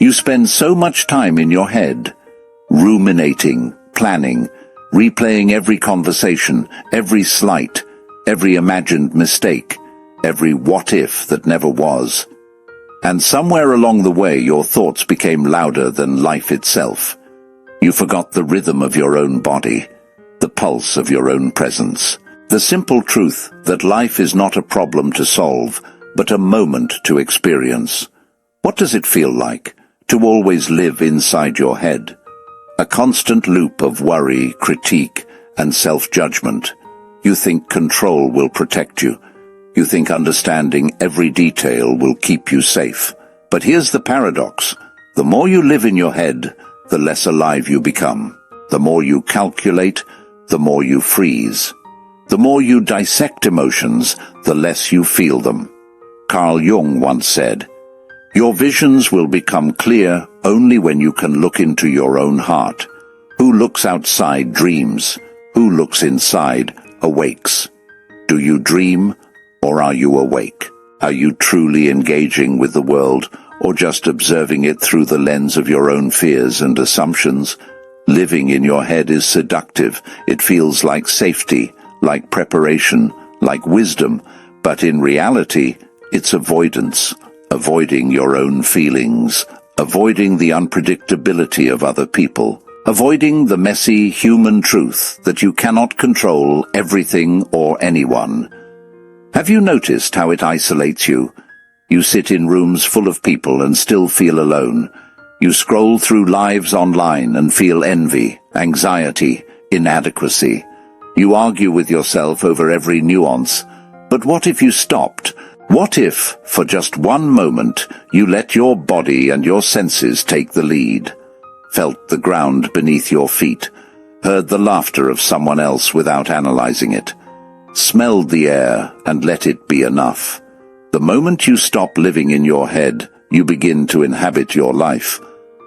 You spend so much time in your head, ruminating, planning, replaying every conversation, every slight, every imagined mistake, every what-if that never was. And somewhere along the way your thoughts became louder than life itself. You forgot the rhythm of your own body, the pulse of your own presence. The simple truth that life is not a problem to solve, but a moment to experience. What does it feel like to always live inside your head? A constant loop of worry, critique, and self-judgment. You think control will protect you. You think understanding every detail will keep you safe. But here's the paradox. The more you live in your head, the less alive you become. The more you calculate, the more you freeze. The more you dissect emotions, the less you feel them. Carl Jung once said, "Your visions will become clear only when you can look into your own heart. Who looks outside dreams. Who looks inside awakes." Do you dream, or are you awake? Are you truly engaging with the world, or just observing it through the lens of your own fears and assumptions? Living in your head is seductive. It feels like safety, like preparation, like wisdom, but in reality, it's avoidance. Avoiding your own feelings, avoiding the unpredictability of other people, avoiding the messy human truth that you cannot control everything or anyone. Have you noticed how it isolates you? You sit in rooms full of people and still feel alone. You scroll through lives online and feel envy, anxiety, inadequacy. You argue with yourself over every nuance. But what if you stopped? What if, for just one moment, you let your body and your senses take the lead? Felt the ground beneath your feet, heard the laughter of someone else without analyzing it, smelled the air and let it be enough. The moment you stop living in your head, you begin to inhabit your life.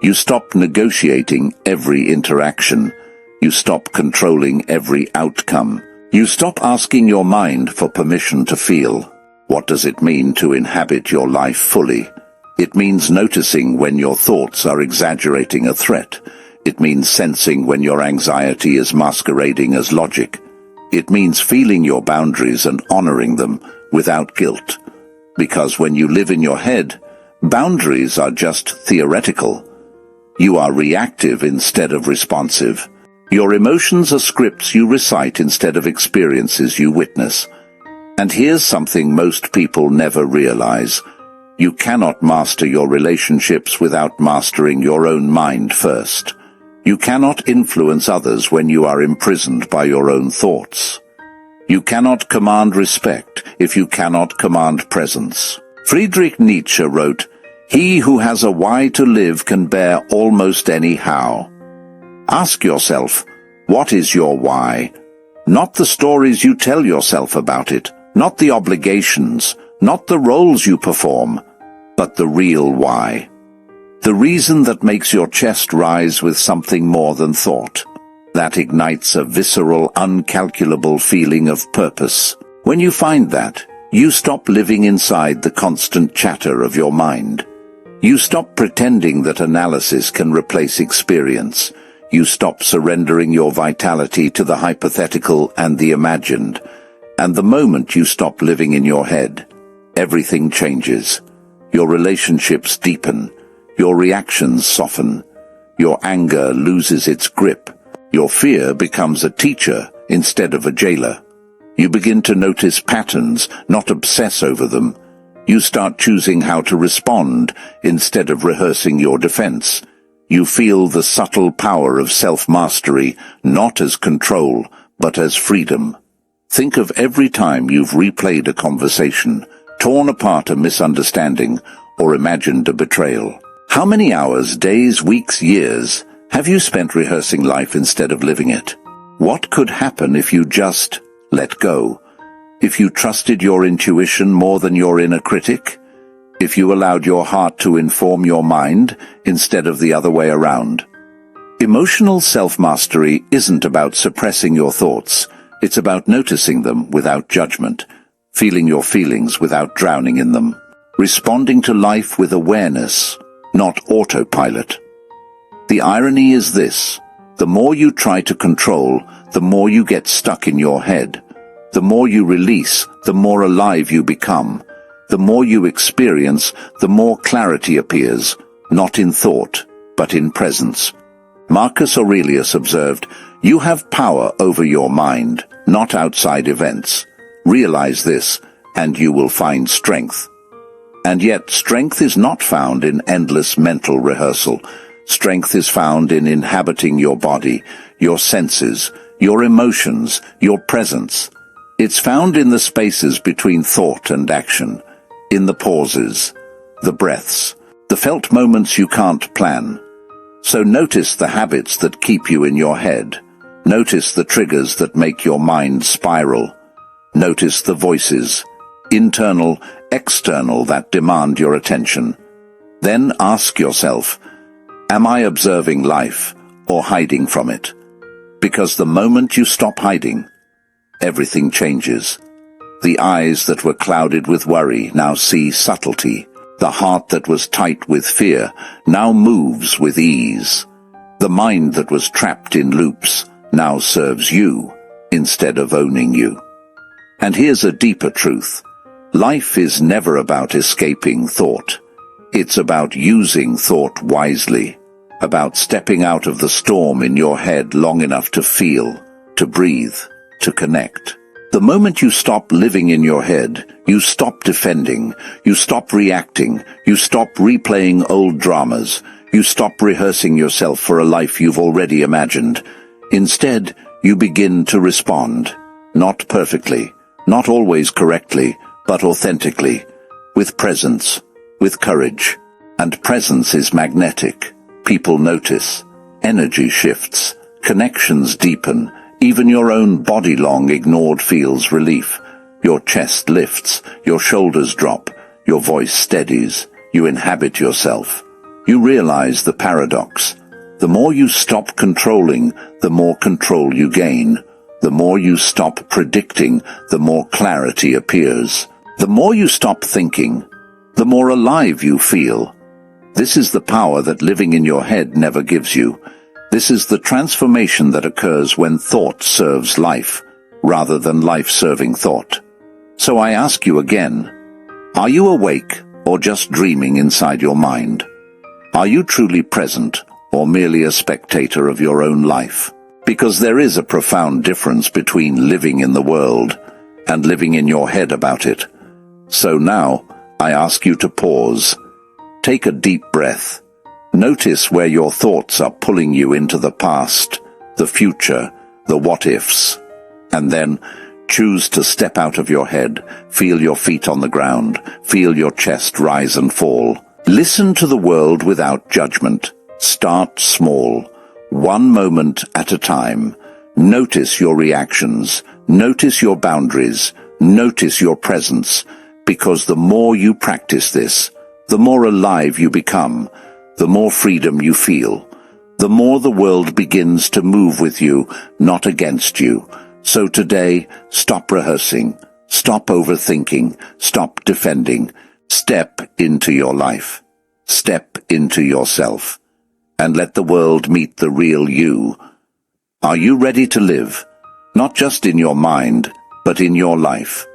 You stop negotiating every interaction. You stop controlling every outcome. You stop asking your mind for permission to feel. What does it mean to inhabit your life fully? It means noticing when your thoughts are exaggerating a threat. It means sensing when your anxiety is masquerading as logic. It means feeling your boundaries and honoring them without guilt. Because when you live in your head, boundaries are just theoretical. You are reactive instead of responsive. Your emotions are scripts you recite instead of experiences you witness. And here's something most people never realize. You cannot master your relationships without mastering your own mind first. You cannot influence others when you are imprisoned by your own thoughts. You cannot command respect if you cannot command presence. Friedrich Nietzsche wrote, "He who has a why to live can bear almost any how." Ask yourself, what is your why? Not the stories you tell yourself about it, not the obligations, not the roles you perform, but the real why. The reason that makes your chest rise with something more than thought. That ignites a visceral, uncalculable feeling of purpose. When you find that, you stop living inside the constant chatter of your mind. You stop pretending that analysis can replace experience. You stop surrendering your vitality to the hypothetical and the imagined. And the moment you stop living in your head, everything changes. Your relationships deepen. Your reactions soften. Your anger loses its grip. Your fear becomes a teacher instead of a jailer. You begin to notice patterns, not obsess over them. You start choosing how to respond instead of rehearsing your defense. You feel the subtle power of self-mastery, not as control, but as freedom. Think of every time you've replayed a conversation, torn apart a misunderstanding, or imagined a betrayal. How many hours, days, weeks, years have you spent rehearsing life instead of living it? What could happen if you just let go? If you trusted your intuition more than your inner critic? If you allowed your heart to inform your mind instead of the other way around? Emotional self-mastery isn't about suppressing your thoughts. It's about noticing them without judgment, feeling your feelings without drowning in them, responding to life with awareness, not autopilot. The irony is this: the more you try to control, the more you get stuck in your head. The more you release, the more alive you become. The more you experience, the more clarity appears, not in thought, but in presence. Marcus Aurelius observed, "You have power over your mind, not outside events. Realize this, and you will find strength." And yet, strength is not found in endless mental rehearsal. Strength is found in inhabiting your body, your senses, your emotions, your presence. It's found in the spaces between thought and action, in the pauses, the breaths, the felt moments you can't plan. So notice the habits that keep you in your head. Notice the triggers that make your mind spiral. Notice the voices, internal, external, that demand your attention. Then ask yourself, am I observing life or hiding from it? Because the moment you stop hiding, everything changes. The eyes that were clouded with worry now see subtlety. The heart that was tight with fear now moves with ease. The mind that was trapped in loops now serves you instead of owning you. And here's a deeper truth. Life is never about escaping thought. It's about using thought wisely, about stepping out of the storm in your head long enough to feel, to breathe, to connect. The moment you stop living in your head, you stop defending, you stop reacting, you stop replaying old dramas, you stop rehearsing yourself for a life you've already imagined. Instead, you begin to respond, not perfectly, not always correctly, but authentically, with presence, with courage. And presence is magnetic. People notice, energy shifts, connections deepen. Even your own body long ignored feels relief. Your chest lifts, your shoulders drop, your voice steadies, you inhabit yourself. You realize the paradox. The more you stop controlling, the more control you gain. The more you stop predicting, the more clarity appears. The more you stop thinking, the more alive you feel. This is the power that living in your head never gives you. This is the transformation that occurs when thought serves life, rather than life serving thought. So I ask you again, are you awake or just dreaming inside your mind? Are you truly present or merely a spectator of your own life? Because there is a profound difference between living in the world and living in your head about it. So now, I ask you to pause. Take a deep breath. Notice where your thoughts are pulling you into the past, the future, the what-ifs. And then, choose to step out of your head, feel your feet on the ground, feel your chest rise and fall. Listen to the world without judgment. Start small, one moment at a time. Notice your reactions, notice your boundaries, notice your presence, because the more you practice this, the more alive you become, the more freedom you feel, the more the world begins to move with you, not against you. So today, stop rehearsing, stop overthinking, stop defending, step into your life, step into yourself, and let the world meet the real you. Are you ready to live, not just in your mind, but in your life?